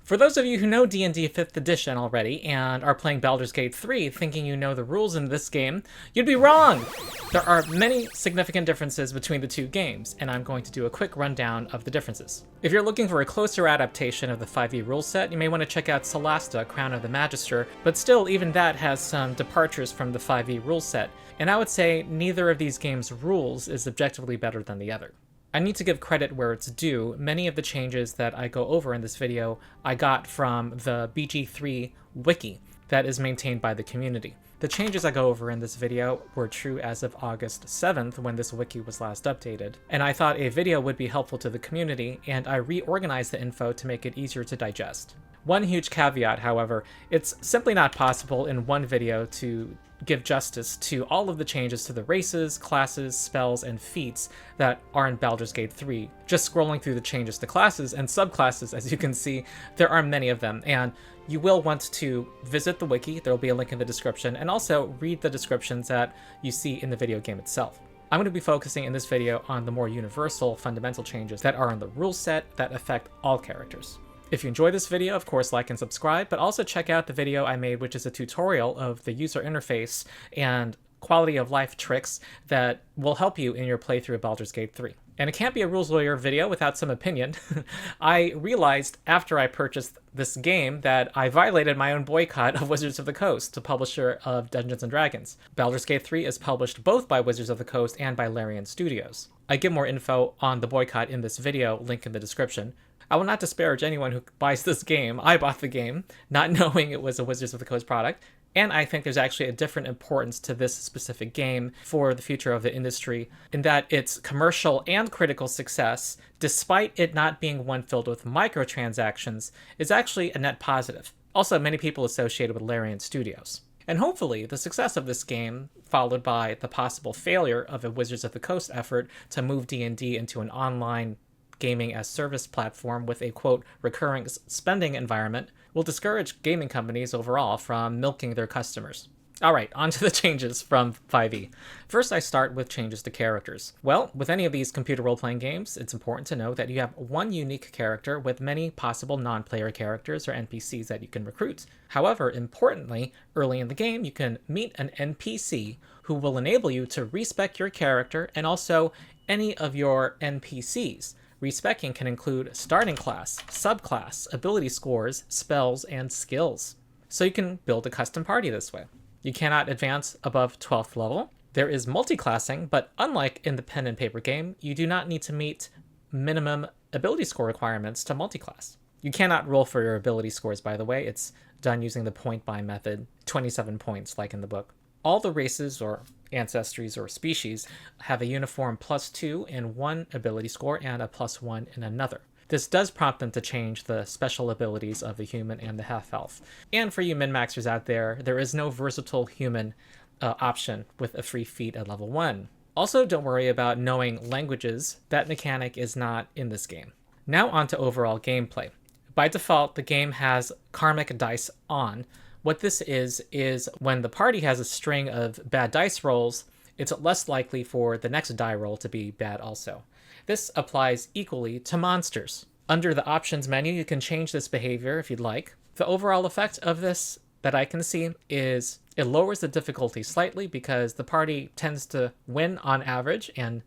For those of you who know D&D 5th edition already and are playing Baldur's Gate 3 thinking you know the rules in this game, you'd be wrong! There are many significant differences between the two games, and I'm going to do a quick rundown of the differences. If you're looking for a closer adaptation of the 5e rule set, you may want to check out Solasta, Crown of the Magister, but still, even that has some departures from the 5e rule set, and I would say neither of these games' rules is objectively better than the other. I need to give credit where it's due. Many of the changes that I go over in this video I got from the BG3 Wiki that is maintained by the community. The changes I go over in this video were true as of August 7th when this wiki was last updated, and I thought a video would be helpful to the community, and I reorganized the info to make it easier to digest. One huge caveat, however, it's simply not possible in one video to give justice to all of the changes to the races, classes, spells, and feats that are in Baldur's Gate 3. Just scrolling through the changes to classes and subclasses, as you can see, there are many of them, and you will want to visit the wiki, there will be a link in the description, and also read the descriptions that you see in the video game itself. I'm going to be focusing in this video on the more universal, fundamental changes that are in the rule set that affect all characters. If you enjoy this video, of course, like and subscribe, but also check out the video I made, which is a tutorial of the user interface and quality of life tricks that will help you in your playthrough of Baldur's Gate 3. And it can't be a Rules Lawyer video without some opinion. I realized after I purchased this game that I violated my own boycott of Wizards of the Coast, the publisher of Dungeons & Dragons. Baldur's Gate 3 is published both by Wizards of the Coast and by Larian Studios. I give more info on the boycott in this video, link in the description. I will not disparage anyone who buys this game. I bought the game, not knowing it was a Wizards of the Coast product, and I think there's actually a different importance to this specific game for the future of the industry, in that its commercial and critical success, despite it not being one filled with microtransactions, is actually a net positive. Also, many people associated with Larian Studios. And hopefully, the success of this game, followed by the possible failure of a Wizards of the Coast effort to move D&D into an online gaming as service platform with a quote recurring spending environment, will discourage gaming companies overall from milking their customers. Alright, on to the changes from 5e. First, I start with changes to characters. Well, with any of these computer role-playing games, it's important to know that you have one unique character with many possible non-player characters or NPCs that you can recruit. However, importantly, early in the game, you can meet an NPC who will enable you to respec your character and also any of your NPCs. Respecking can include starting class, subclass, ability scores, spells, and skills. So you can build a custom party this way. You cannot advance above 12th level. There is multi-classing, but unlike in the pen and paper game, you do not need to meet minimum ability score requirements to multi-class. You cannot roll for your ability scores, by the way. It's done using the point buy method, 27 points like in the book. All the races or ancestries or species have a uniform +2 in one ability score and a +1 in another. This does prompt them to change the special abilities of the human and the half-elf. And for you min-maxers out there, there is no versatile human option with a free feat at level 1. Also, don't worry about knowing languages. That mechanic is not in this game. Now on to overall gameplay. By default, the game has karmic dice on. What this is when the party has a string of bad dice rolls, it's less likely for the next die roll to be bad also. This applies equally to monsters. Under the options menu, you can change this behavior if you'd like. The overall effect of this that I can see is it lowers the difficulty slightly because the party tends to win on average, and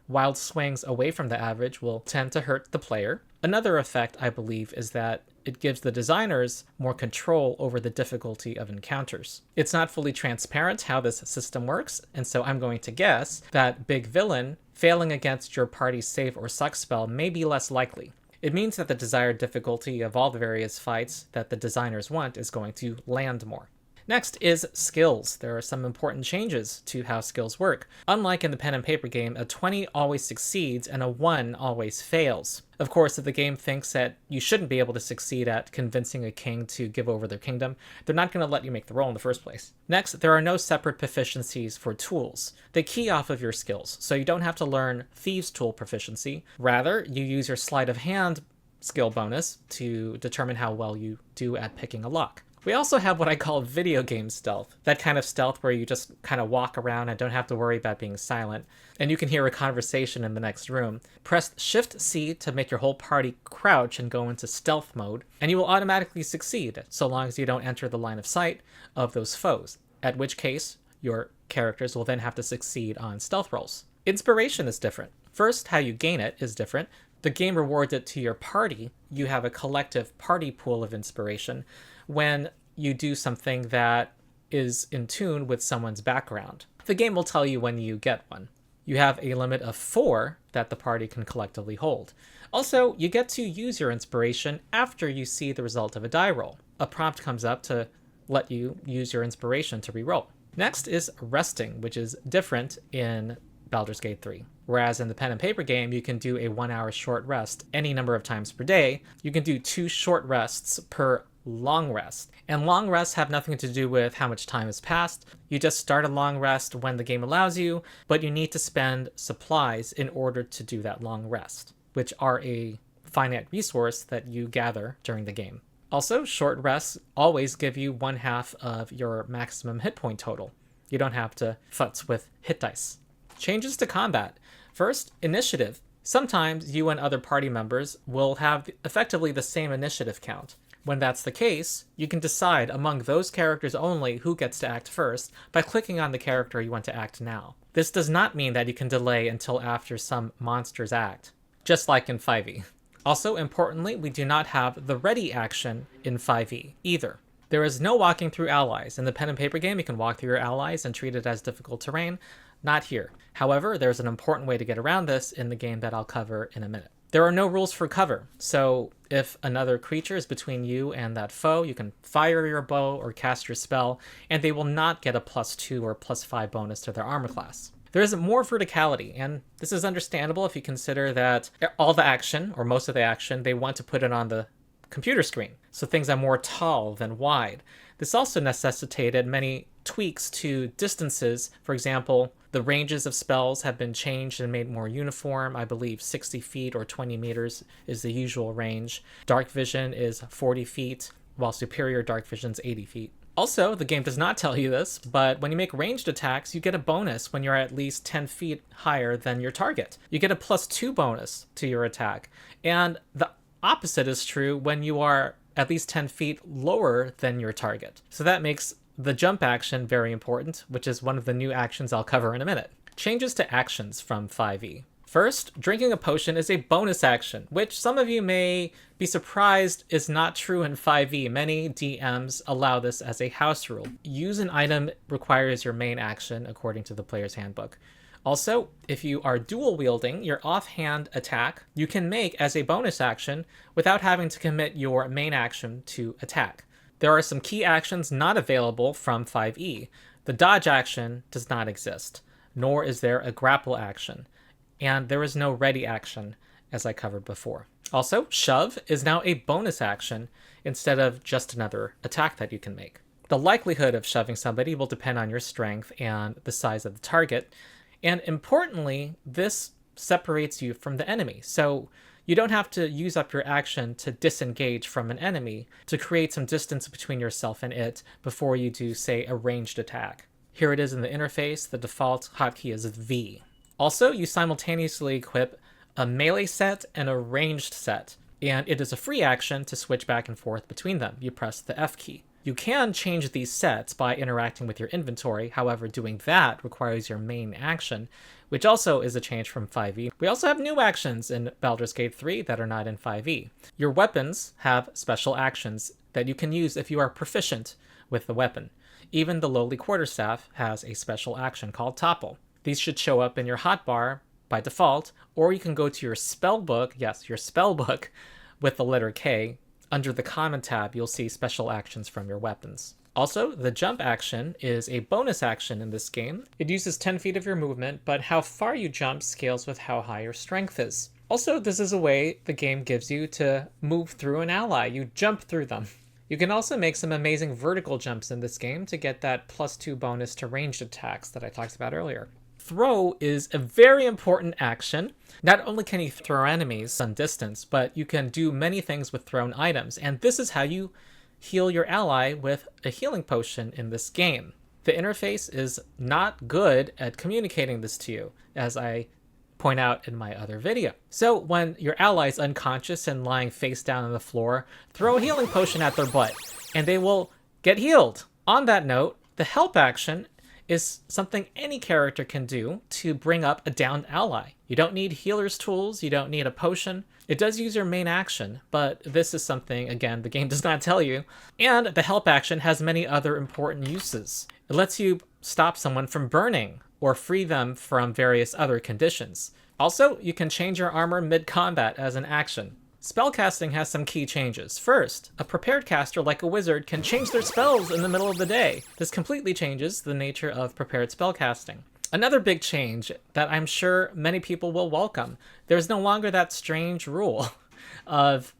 wild swings away from the average will tend to hurt the player. Another effect, I believe, is that it gives the designers more control over the difficulty of encounters. It's not fully transparent how this system works, and so I'm going to guess that Big Villain failing against your party's save or suck spell may be less likely. It means that the desired difficulty of all the various fights that the designers want is going to land more. Next is skills. There are some important changes to how skills work. Unlike in the pen and paper game, a 20 always succeeds and a 1 always fails. Of course, if the game thinks that you shouldn't be able to succeed at convincing a king to give over their kingdom, they're not going to let you make the roll in the first place. Next, there are no separate proficiencies for tools. They key off of your skills, so you don't have to learn Thieves' Tool proficiency. Rather, you use your sleight of hand skill bonus to determine how well you do at picking a lock. We also have what I call video game stealth. That kind of stealth where you just kind of walk around and don't have to worry about being silent, and you can hear a conversation in the next room. Press Shift-C to make your whole party crouch and go into stealth mode, and you will automatically succeed, so long as you don't enter the line of sight of those foes, at which case your characters will then have to succeed on stealth rolls. Inspiration is different. First, how you gain it is different. The game rewards it to your party. You have a collective party pool of inspiration when you do something that is in tune with someone's background. The game will tell you when you get one. You have a limit of 4 that the party can collectively hold. Also, you get to use your inspiration after you see the result of a die roll. A prompt comes up to let you use your inspiration to reroll. Next is resting, which is different in Baldur's Gate 3. Whereas in the pen and paper game, you can do a 1-hour short rest any number of times per day. You can do 2 short rests per long rest. And long rests have nothing to do with how much time has passed. You just start a long rest when the game allows you, but you need to spend supplies in order to do that long rest, which are a finite resource that you gather during the game. Also, short rests always give you 1/2 of your maximum hit point total. You don't have to futz with hit dice. Changes to combat. First, initiative. Sometimes you and other party members will have effectively the same initiative count. When that's the case, you can decide among those characters only who gets to act first by clicking on the character you want to act now. This does not mean that you can delay until after some monsters act, just like in 5e. Also, importantly, we do not have the ready action in 5e either. There is no walking through allies. In the pen and paper game, you can walk through your allies and treat it as difficult terrain. Not here. However, there's an important way to get around this in the game that I'll cover in a minute. There are no rules for cover, so if another creature is between you and that foe, you can fire your bow or cast your spell, and they will not get a +2 or +5 bonus to their armor class. There is more verticality, and this is understandable if you consider that all the action, or most of the action, they want to put it on the computer screen, so things are more tall than wide. This also necessitated many tweaks to distances. For example, the ranges of spells have been changed and made more uniform. I believe 60 feet or 20 meters is the usual range. Dark vision is 40 feet, while superior dark vision is 80 feet. Also, the game does not tell you this, but when you make ranged attacks, you get a bonus when you're at least 10 feet higher than your target. You get a +2 bonus to your attack. And the opposite is true when you are at least 10 feet lower than your target. So that makes the jump action very important, which is one of the new actions I'll cover in a minute. Changes to actions from 5e. First, drinking a potion is a bonus action, which some of you may be surprised is not true in 5e. Many DMs allow this as a house rule. Use an item requires your main action according to the player's handbook. Also, if you are dual wielding your offhand attack, you can make as a bonus action without having to commit your main action to attack. There are some key actions not available from 5e. The dodge action does not exist, nor is there a grapple action, and there is no ready action, as I covered before. Also, shove is now a bonus action instead of just another attack that you can make. The likelihood of shoving somebody will depend on your strength and the size of the target, and importantly, this separates you from the enemy. So you don't have to use up your action to disengage from an enemy to create some distance between yourself and it before you do, say, a ranged attack. Here it is in the interface. The default hotkey is V. Also, you simultaneously equip a melee set and a ranged set, and it is a free action to switch back and forth between them. You press the F key. You can change these sets by interacting with your inventory. However, doing that requires your main action, which also is a change from 5e. We also have new actions in Baldur's Gate 3 that are not in 5e. Your weapons have special actions that you can use if you are proficient with the weapon. Even the lowly quarterstaff has a special action called Topple. These should show up in your hotbar by default, or you can go to your spellbook, yes, your spellbook, with the letter K. Under the Common tab, you'll see special actions from your weapons. Also, the jump action is a bonus action in this game. It uses 10 feet of your movement, but how far you jump scales with how high your strength is. Also, this is a way the game gives you to move through an ally. You jump through them. You can also make some amazing vertical jumps in this game to get that +2 bonus to ranged attacks that I talked about earlier. Throw is a very important action. Not only can you throw enemies some distance, but you can do many things with thrown items, and this is how you heal your ally with a healing potion in this game. The interface is not good at communicating this to you, as I point out in my other video. So when your ally is unconscious and lying face down on the floor, throw a healing potion at their butt, and they will get healed. On that note, the help action is something any character can do to bring up a downed ally. You don't need healer's tools, you don't need a potion. It does use your main action, but this is something, again, the game does not tell you. And the help action has many other important uses. It lets you stop someone from burning or free them from various other conditions. Also, you can change your armor mid-combat as an action. Spellcasting has some key changes. First, a prepared caster like a wizard can change their spells in the middle of the day. This completely changes the nature of prepared spellcasting. Another big change that I'm sure many people will welcome. There's no longer that strange rule of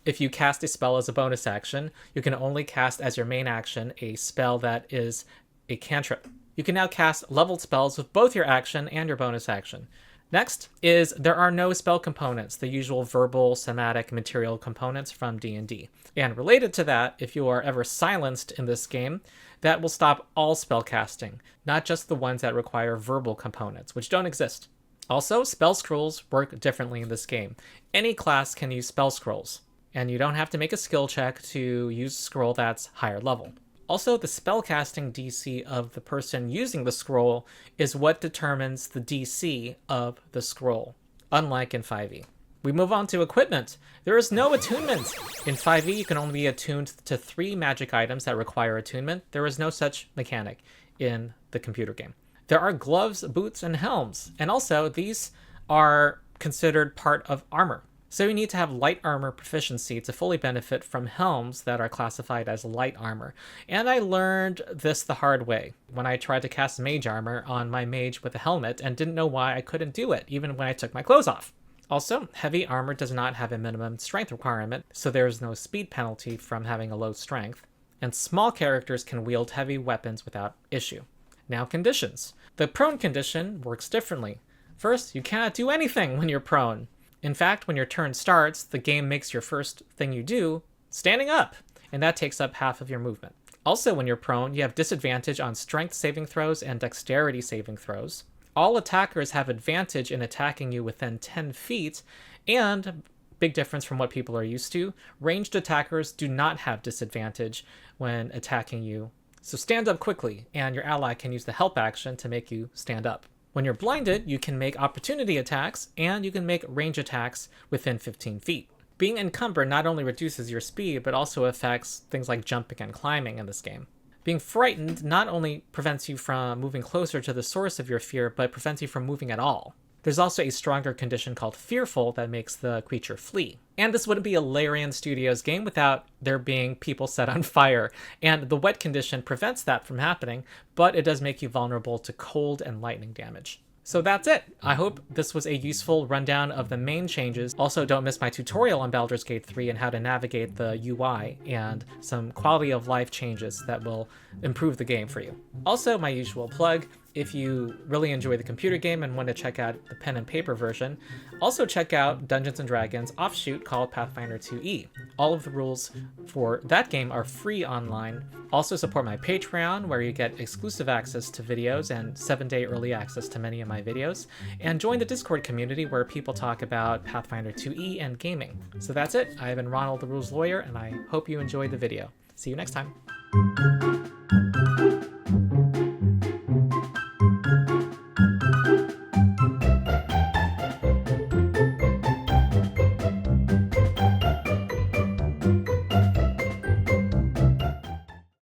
if you cast a spell as a bonus action, you can only cast as your main action a spell that is a cantrip. You can now cast leveled spells with both your action and your bonus action. Next is there are no spell components, the usual verbal, somatic, material components from D&D. And related to that, if you are ever silenced in this game, that will stop all spell casting, not just the ones that require verbal components, which don't exist. Also, spell scrolls work differently in this game. Any class can use spell scrolls, and you don't have to make a skill check to use a scroll that's higher level. Also, the spellcasting DC of the person using the scroll is what determines the DC of the scroll, unlike in 5e. We move on to equipment. There is no attunement. In 5e, you can only be attuned to 3 magic items that require attunement. There is no such mechanic in the computer game. There are gloves, boots, and helms, and also these are considered part of armor. So you need to have light armor proficiency to fully benefit from helms that are classified as light armor. And I learned this the hard way when I tried to cast mage armor on my mage with a helmet and didn't know why I couldn't do it, even when I took my clothes off. Also, heavy armor does not have a minimum strength requirement, so there is no speed penalty from having a low strength. And small characters can wield heavy weapons without issue. Now conditions. The prone condition works differently. First, you cannot do anything when you're prone. In fact, when your turn starts, the game makes your first thing you do standing up, and that takes up half of your movement. Also, when you're prone, you have disadvantage on strength saving throws and dexterity saving throws. All attackers have advantage in attacking you within 10 feet, and, big difference from what people are used to, ranged attackers do not have disadvantage when attacking you. So stand up quickly, and your ally can use the help action to make you stand up. When you're blinded, you can make opportunity attacks, and you can make range attacks within 15 feet. Being encumbered not only reduces your speed, but also affects things like jumping and climbing in this game. Being frightened not only prevents you from moving closer to the source of your fear, but prevents you from moving at all. There's also a stronger condition called fearful that makes the creature flee. And this wouldn't be a Larian Studios game without there being people set on fire. And the wet condition prevents that from happening, but it does make you vulnerable to cold and lightning damage. So that's it. I hope this was a useful rundown of the main changes. Also, don't miss my tutorial on Baldur's Gate 3 and how to navigate the UI and some quality of life changes that will improve the game for you. Also, my usual plug, if you really enjoy the computer game and want to check out the pen and paper version, also check out Dungeons & Dragons offshoot called Pathfinder 2e. All of the rules for that game are free online. Also support my Patreon, where you get exclusive access to videos and 7-day early access to many of my videos, and join the Discord community where people talk about Pathfinder 2e and gaming. So that's it. I've been Ronald the Rules Lawyer, and I hope you enjoyed the video. See you next time.